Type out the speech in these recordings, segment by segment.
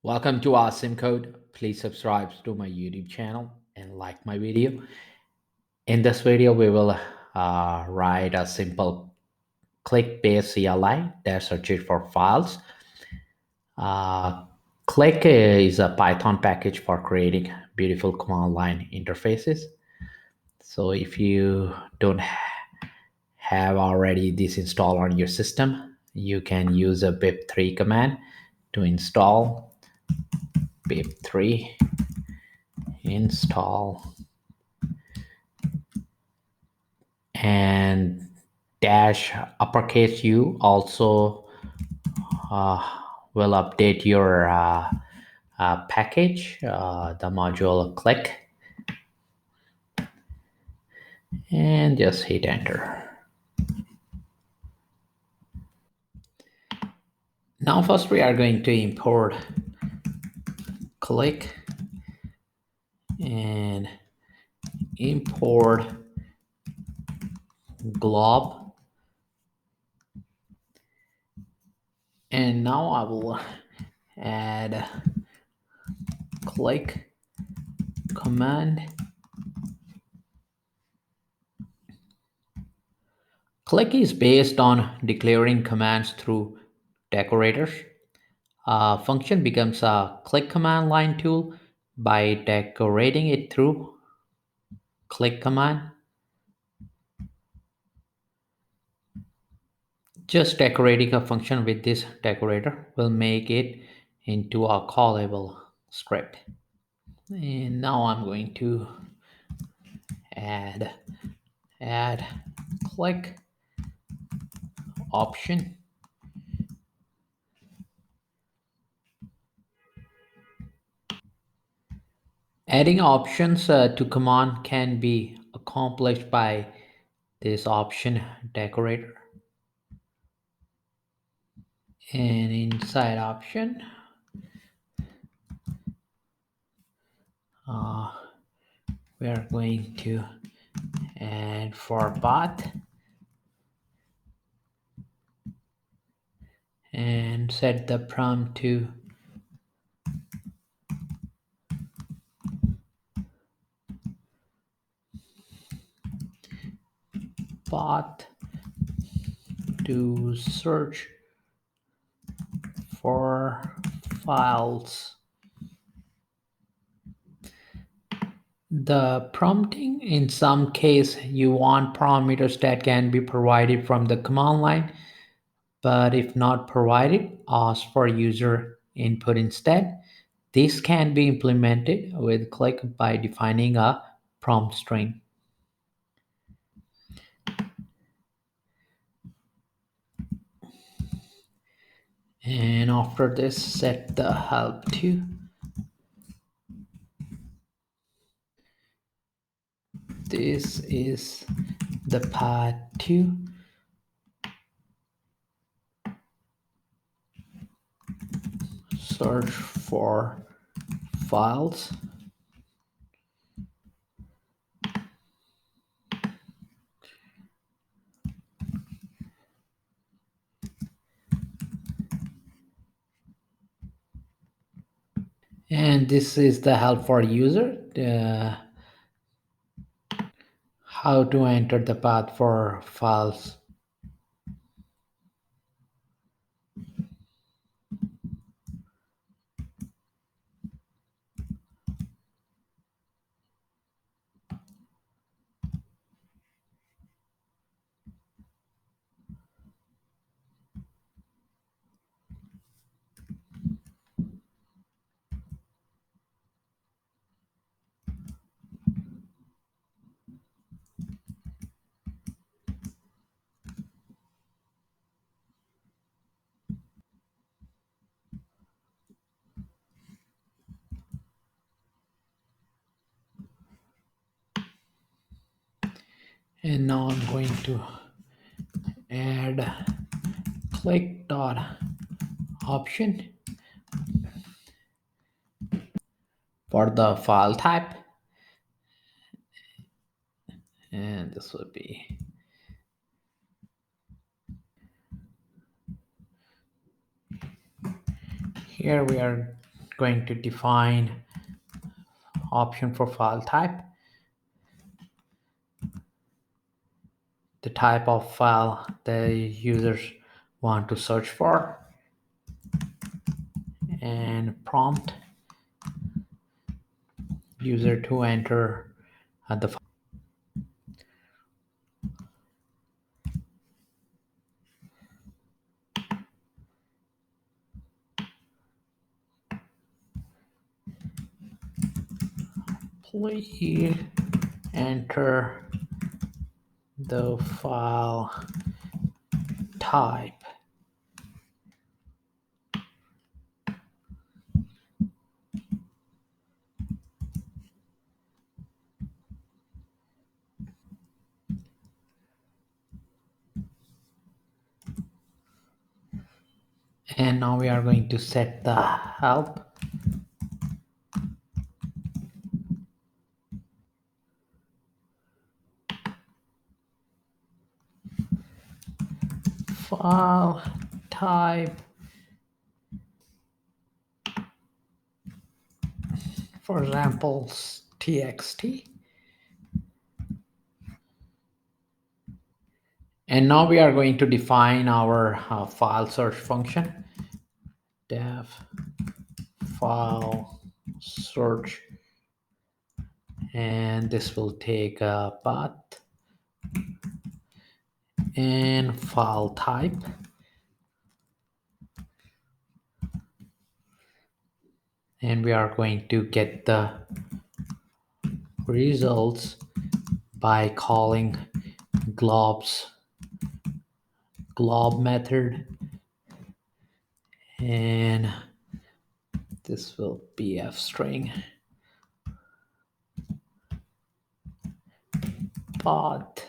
Welcome to Awesome Code. Please subscribe to my YouTube channel and like my video. In this video, we will write a simple click-based CLI that searches for files. Uh, Click is a Python package for creating beautiful command line interfaces. So if you don't have already this installed on your system, you can use a pip3 command to install pip3 install and dash uppercase U also uh, will update your package, the module click, and just hit enter. Now first we are going to import click and import glob, and now I will add click command. Click is based on declaring commands through decorators. A function becomes a click command line tool by decorating it through click command. Just decorating a function with this decorator will make it into a callable script. And now I'm going to add add click option. Adding options to command can be accomplished by this option decorator. And inside option, uh, we are going to add for path and set the prompt to path to search for files. The prompting, in some case, you want parameters that can be provided from the command line, but if not provided, ask for user input instead. This can be implemented with click by defining a prompt string. And after this, set the help to. This is the path to search for files. And this is the help for user, how to enter the path for files. And now I'm going to add click dot option for the file type, and this would be here. We are going to define option for file type, the type of file the users want to search for, and prompt user to enter the please enter the file type. And now we are going to set the help. File type, for example, txt. And now we are going to define our file search function. Def file search, and this will take a path and file type, and we are going to get the results by calling glob method, and this will be f string path.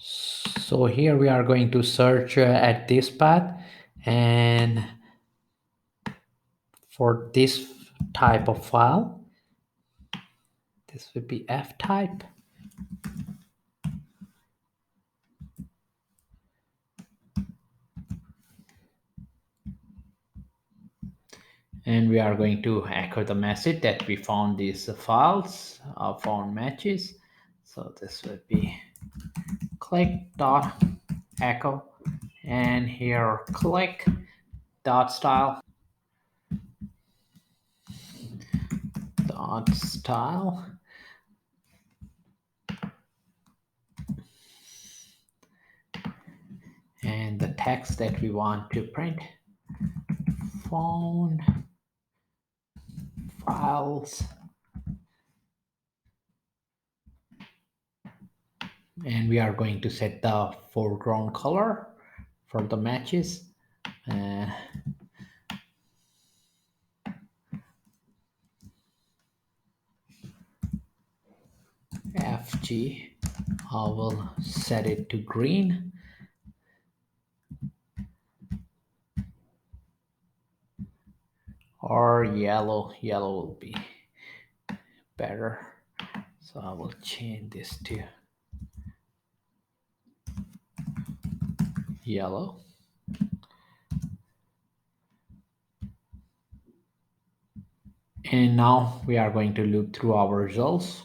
So here we are going to search at this path, and for this type of file, this would be f type. And we are going to echo the message that we found these files, found matches. So this would be click dot echo, and here click dot style dot style, and the text that we want to print, found files, and we are going to set the foreground color for the matches. FG, I will set it to green, or yellow. Yellow will be better, so I will change this to yellow. And now we are going to loop through our results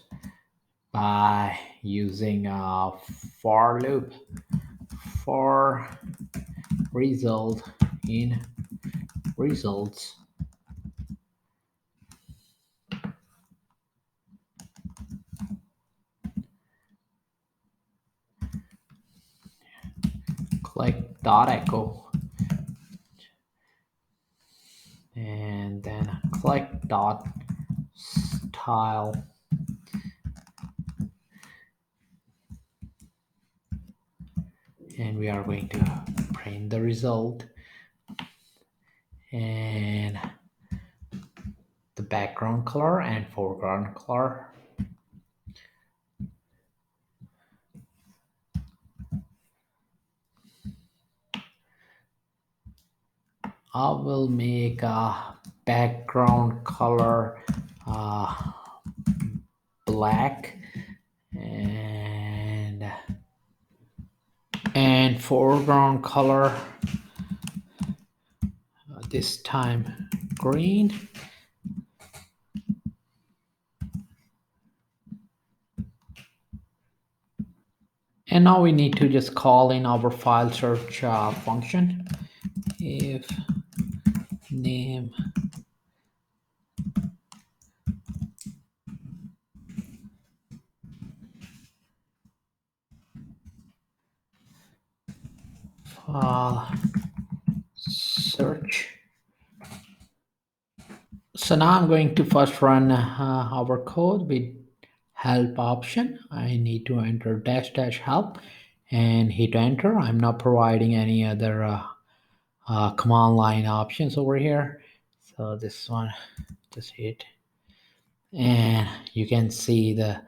by using a for loop. For result in results, click dot echo, and then click dot style, and we are going to print the result, and the background color and foreground color. I will make a background color black, and foreground color this time green. And now we need to just call in our file search function. If name file search. So now I'm going to first run our code with help option. I need to enter dash dash help and hit enter. I'm not providing any other command line options over here. So this one, just hit, and you can see the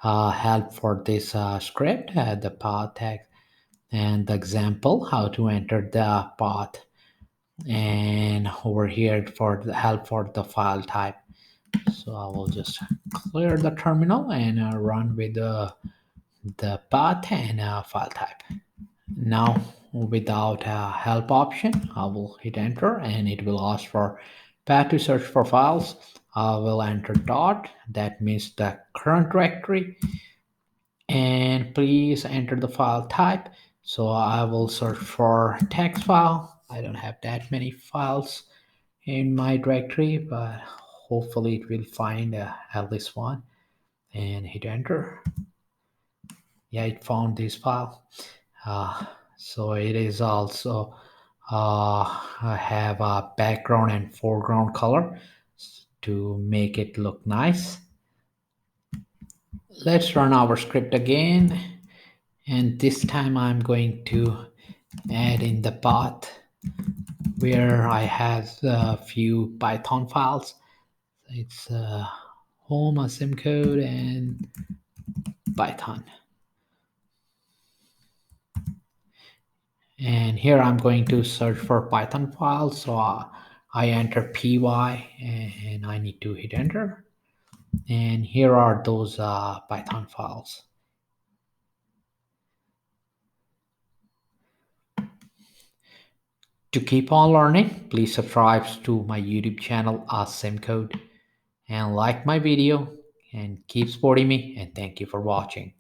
help for this script, the path tag and the example how to enter the path, and over here for the help for the file type. So I will just clear the terminal and run with the path and file type. Now without a help option, I will hit enter and it will ask for path to search for files. I will enter dot, that means the current directory, and please enter the file type. So I will search for text file. I don't have that many files in my directory, but hopefully it will find at least one, and hit enter. Yeah, it found this file. uh, so it is also I have a background and foreground color to make it look nice. Let's run our script again, and this time I'm going to add in the path where I have a few Python files. It's home, a sim code, and Python. And here I'm going to search for Python files. So I enter py and I need to hit enter. And here are those Python files. To keep on learning, please subscribe to my YouTube channel, Code, and like my video and keep supporting me. And thank you for watching.